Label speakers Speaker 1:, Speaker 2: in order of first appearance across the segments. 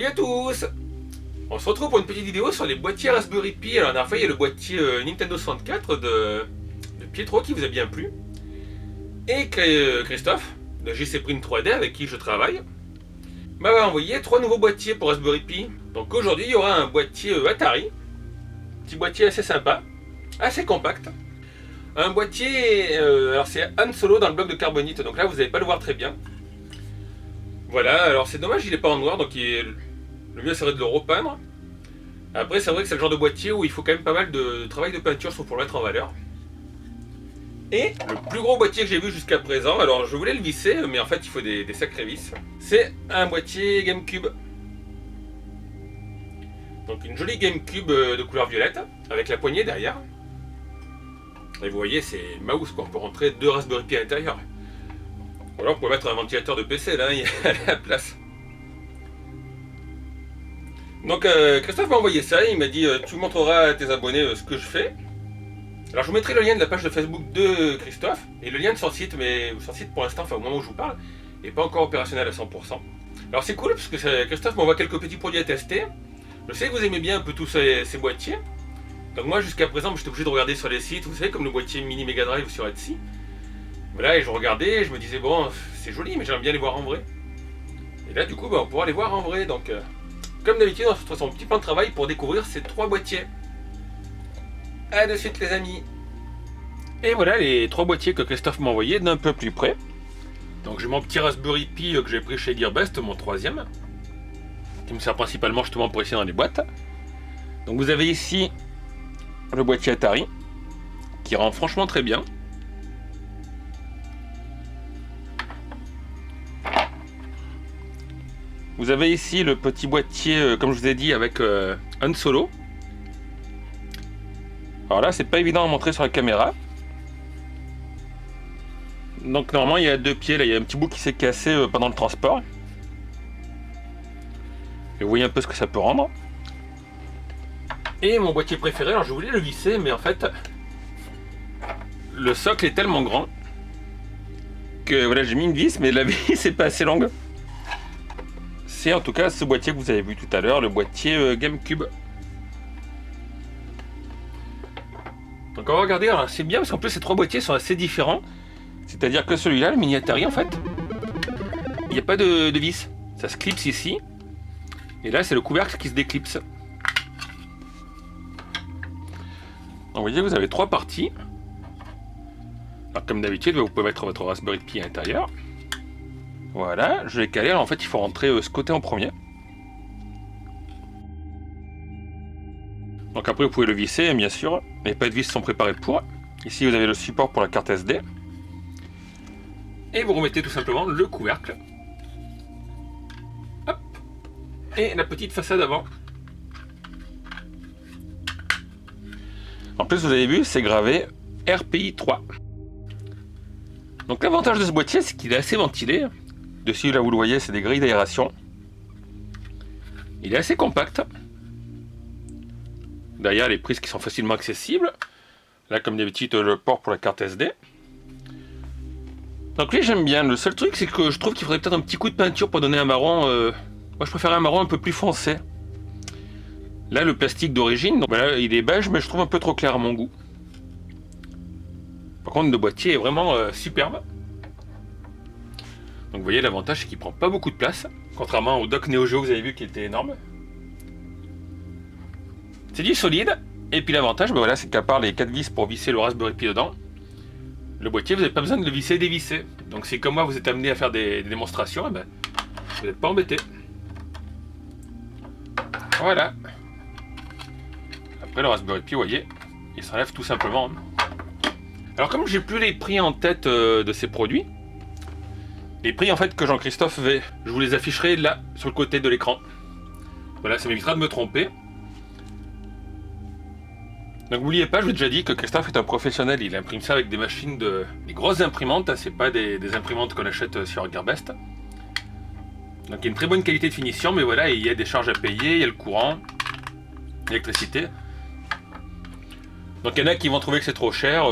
Speaker 1: Salut à tous. On se retrouve pour une petite vidéo sur les boîtiers Raspberry Pi. Alors la dernière fois il y a le boîtier Nintendo 64 de Pietro qui vous a bien plu. Et Christophe de JC Print 3D avec qui je travaille m'a envoyé 3 nouveaux boîtiers pour Raspberry Pi. Donc aujourd'hui il y aura un boîtier Atari. Petit boîtier assez sympa, assez compact. Un boîtier, alors c'est Han Solo dans le bloc de carbonite, donc là vous n'allez pas le voir très bien. Voilà, alors c'est dommage il n'est pas en noir, donc le mieux serait de le repeindre. Après c'est vrai que c'est le genre de boîtier où il faut quand même pas mal de travail de peinture pour le mettre en valeur. Et le plus gros boîtier que j'ai vu jusqu'à présent, alors je voulais le visser, mais en fait il faut des sacrés vis. C'est un boîtier GameCube. Donc une jolie GameCube de couleur violette, avec la poignée derrière. Et vous voyez c'est mouse quoi, on peut rentrer 2 Raspberry Pi à l'intérieur. Ou alors on peut mettre un ventilateur de PC là, il y a la place. Donc Christophe m'a envoyé ça, il m'a dit tu montreras à tes abonnés ce que je fais. Alors je vous mettrai le lien de la page de Facebook de Christophe et le lien de son site, mais son site pour l'instant, enfin au moment où je vous parle, n'est pas encore opérationnel à 100%. Alors c'est cool parce que Christophe m'envoie quelques petits produits à tester. Je sais que vous aimez bien un peu tous ces boîtiers. Donc moi jusqu'à présent j'étais obligé de regarder sur les sites, vous savez comme le boîtier Mini Mega Drive sur Etsy. Voilà, et je regardais, je me disais bon c'est joli mais j'aime bien les voir en vrai. Et là du coup on pourra les voir en vrai, donc comme d'habitude on se retrouve son petit plan de travail pour découvrir ces 3 boîtiers. A de suite les amis. Et voilà les 3 boîtiers que Christophe m'a envoyés d'un peu plus près. Donc j'ai mon petit Raspberry Pi que j'ai pris chez Gearbest, mon 3ème, qui me sert principalement justement pour essayer dans les boîtes. Donc vous avez ici le boîtier Atari, qui rend franchement très bien. Vous avez ici le petit boîtier, comme je vous ai dit, avec Han Solo. Alors là, c'est pas évident à montrer sur la caméra. Donc normalement, il y a 2 pieds, là, il y a un petit bout qui s'est cassé pendant le transport. Et vous voyez un peu ce que ça peut rendre. Et mon boîtier préféré, alors je voulais le visser, mais en fait, le socle est tellement grand que voilà, j'ai mis une vis, mais la vis n'est pas assez longue. C'est en tout cas ce boîtier que vous avez vu tout à l'heure, le boîtier GameCube. Donc on va regarder, alors c'est bien parce qu'en plus ces 3 boîtiers sont assez différents. C'est-à-dire que celui-là, le Mini Atari en fait, il n'y a pas de vis. Ça se clipse ici. Et là c'est le couvercle qui se déclipse. Donc vous voyez, vous avez 3 parties. Alors comme d'habitude, vous pouvez mettre votre Raspberry Pi à l'intérieur. Voilà, je l'ai calé. Alors en fait, il faut rentrer ce côté en premier. Donc après, vous pouvez le visser, bien sûr. Mais pas de vis sont préparés pour. Ici, vous avez le support pour la carte SD. Et vous remettez tout simplement le couvercle. Hop. Et la petite façade avant. En plus, vous avez vu, c'est gravé RPI 3. Donc l'avantage de ce boîtier, c'est qu'il est assez ventilé. Dessus, là vous le voyez, c'est des grilles d'aération. Il est assez compact. Derrière, les prises qui sont facilement accessibles. Là, comme d'habitude, le port pour la carte SD. Donc lui, j'aime bien. Le seul truc, c'est que je trouve qu'il faudrait peut-être un petit coup de peinture pour donner un marron. Moi, je préfère un marron un peu plus foncé. Là, le plastique d'origine, donc voilà, il est beige, mais je trouve un peu trop clair à mon goût. Par contre, le boîtier est vraiment superbe. Donc vous voyez, l'avantage, c'est qu'il prend pas beaucoup de place. Contrairement au dock Neo Geo, vous avez vu, qui était énorme. C'est du solide. Et puis l'avantage, ben voilà, c'est qu'à part les 4 vis pour visser le Raspberry Pi dedans, le boîtier, vous n'avez pas besoin de le visser et dévisser. Donc si comme moi, vous êtes amené à faire des démonstrations, eh ben, vous n'êtes pas embêté. Voilà. Après le Raspberry Pi, vous voyez, il s'enlève tout simplement. Alors comme j'ai plus les prix en tête de ces produits, les prix en fait que Jean-Christophe fait, je vous les afficherai là sur le côté de l'écran. Voilà, ça m'évitera de me tromper. Donc n'oubliez pas, je vous ai déjà dit que Christophe est un professionnel, il imprime ça avec des machines des grosses imprimantes, c'est pas des imprimantes qu'on achète sur Gearbest. Donc il y a une très bonne qualité de finition, mais voilà, il y a des charges à payer, il y a le courant, l'électricité. Donc il y en a qui vont trouver que c'est trop cher,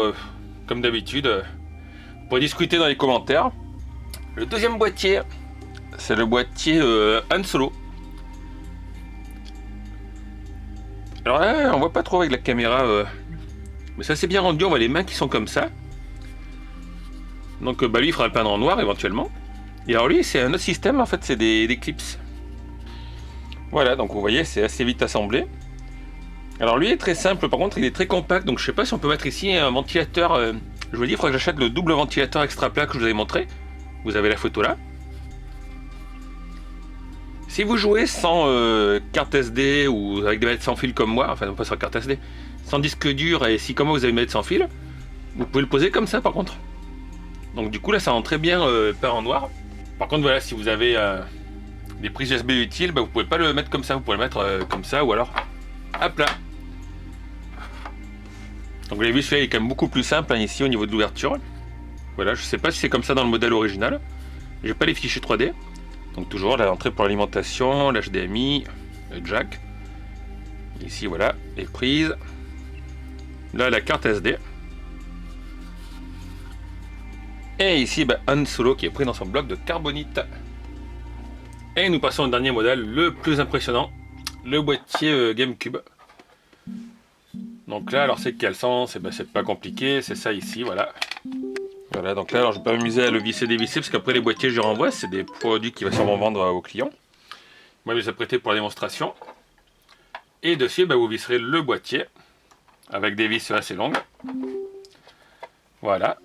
Speaker 1: comme d'habitude. Vous pourrez discuter dans les commentaires. Le deuxième boîtier, c'est le boîtier Han Solo. Alors là, on voit pas trop avec la caméra, mais ça c'est bien rendu, on voit les mains qui sont comme ça. Donc bah lui il fera le peindre en noir éventuellement. Et alors lui c'est un autre système en fait, c'est des clips. Voilà, donc vous voyez c'est assez vite assemblé. Alors lui est très simple, par contre il est très compact, donc je sais pas si on peut mettre ici un ventilateur. Je vous dis, il faudrait que j'achète le double ventilateur extra plat que je vous avais montré. Vous avez la photo là. Si vous jouez sans carte SD ou avec des manettes sans fil comme moi, enfin non pas sans carte SD, sans disque dur, et si comme moi vous avez une manette sans fil, vous pouvez le poser comme ça par contre. Donc du coup là ça rend très bien peint en noir. Par contre voilà, si vous avez des prises USB utiles, bah, vous pouvez pas le mettre comme ça, vous pouvez le mettre comme ça ou alors à plat. Donc vous l'avez vu, celui-là est quand même beaucoup plus simple hein, ici au niveau de l'ouverture. Voilà, je sais pas si c'est comme ça dans le modèle original. J'ai pas les fichiers 3D. Donc toujours l'entrée pour l'alimentation, l'HDMI, le jack. Ici voilà, les prises. Là la carte SD. Et ici bah, Han Solo qui est pris dans son bloc de carbonite. Et nous passons au dernier modèle, le plus impressionnant, le boîtier GameCube. Donc là, alors c'est quel sens? C'est pas compliqué, c'est ça ici, voilà. Voilà, donc là, alors je vais pas m'amuser à le visser, dévisser, parce qu'après les boîtiers je les renvoie, c'est des produits qui va sûrement vendre aux clients. Moi je les ai prêtés pour la démonstration. Et dessus, bah, vous visserez le boîtier, avec des vis assez longues. Voilà.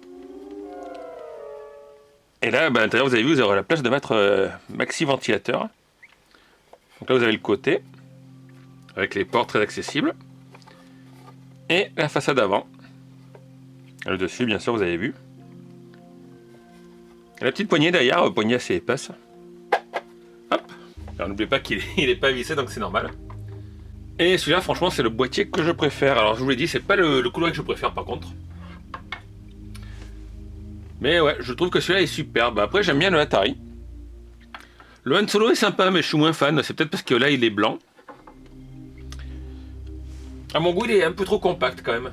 Speaker 1: Et là, bah, à l'intérieur, vous avez vu, vous aurez la place de mettre maxi ventilateur. Donc là, vous avez le côté, avec les portes très accessibles. Et la façade avant. Le dessus, bien sûr, vous avez vu. Et la petite poignée derrière, poignée assez épaisse. Hop. Alors n'oubliez pas qu'il n'est pas vissé, donc c'est normal. Et celui-là, franchement, c'est le boîtier que je préfère. Alors je vous l'ai dit, c'est pas le couloir que je préfère par contre. Mais ouais, je trouve que celui-là est superbe. Après, j'aime bien le Atari. Le Han Solo est sympa, mais je suis moins fan. C'est peut-être parce que là, il est blanc. À mon goût, il est un peu trop compact quand même.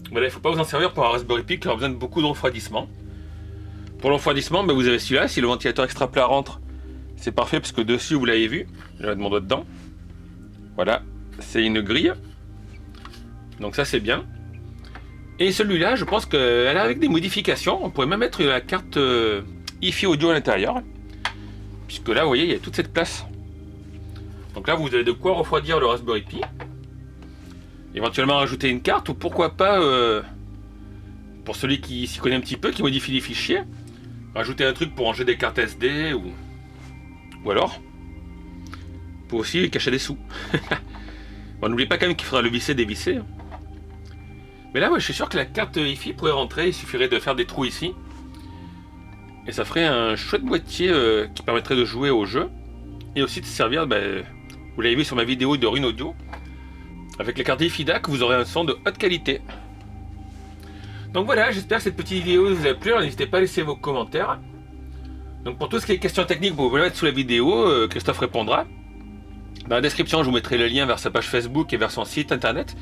Speaker 1: Voilà, il ne faut pas vous en servir pour un Raspberry Pi qui aura besoin de beaucoup de refroidissement. Pour le refroidissement, bah, vous avez celui-là. Si le ventilateur extra plat rentre, c'est parfait parce que dessus, vous l'avez vu. Je vais mettre mon doigt dedans. Voilà, c'est une grille. Donc ça, c'est bien. Et celui-là, je pense qu'elle a avec des modifications. On pourrait même mettre la carte Hi-Fi audio à l'intérieur. Puisque là, vous voyez, il y a toute cette place. Donc là, vous avez de quoi refroidir le Raspberry Pi. Éventuellement rajouter une carte, ou pourquoi pas, pour celui qui s'y connaît un petit peu, qui modifie les fichiers, rajouter un truc pour ranger des cartes SD, ou alors, pour aussi cacher des sous. Bon, n'oubliez pas quand même qu'il faudra le visser, dévisser. Mais là, ouais, je suis sûr que la carte Hi-Fi pourrait rentrer, il suffirait de faire des trous ici. Et ça ferait un chouette boîtier qui permettrait de jouer au jeu, et aussi de servir, vous l'avez vu sur ma vidéo de Rune Audio, avec les cartes Hi-Fi DAC, vous aurez un son de haute qualité. Donc voilà, j'espère que cette petite vidéo vous a plu. Alors n'hésitez pas à laisser vos commentaires. Donc pour tout ce qui est questions techniques, vous pouvez le mettre sous la vidéo, Christophe répondra. Dans la description, je vous mettrai le lien vers sa page Facebook et vers son site internet,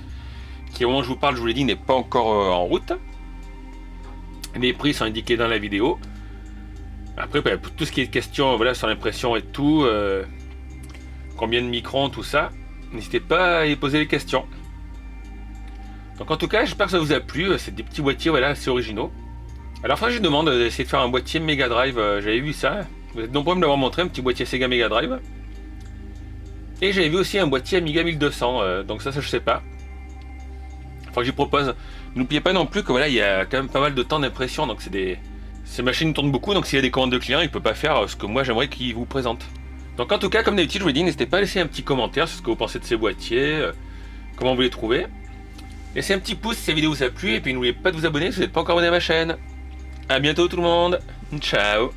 Speaker 1: qui au moment où je vous parle, je vous l'ai dit, n'est pas encore en route. Les prix sont indiqués dans la vidéo. Après, pour tout ce qui est questions voilà, sur l'impression et tout, combien de microns, tout ça, n'hésitez pas à y poser les questions. Donc en tout cas, j'espère que ça vous a plu. C'est des petits boîtiers voilà, assez originaux. Alors enfin, je demande d'essayer de faire un boîtier Mega Drive. J'avais vu ça. Vous êtes nombreux à me l'avoir montré, un petit boîtier Sega Mega Drive. Et j'avais vu aussi un boîtier Amiga 1200. Donc ça je sais pas. Enfin, j'y propose. N'oubliez pas non plus que voilà, il y a quand même pas mal de temps d'impression. Donc ces machines tournent beaucoup. Donc s'il y a des commandes de clients, il peut pas faire ce que moi j'aimerais qu'il vous présente. Donc en tout cas, comme d'habitude, je vous dis, n'hésitez pas à laisser un petit commentaire sur ce que vous pensez de ces boîtiers, comment vous les trouvez. Laissez un petit pouce si cette vidéo vous a plu, et puis n'oubliez pas de vous abonner si vous n'êtes pas encore abonné à ma chaîne. A bientôt tout le monde, ciao.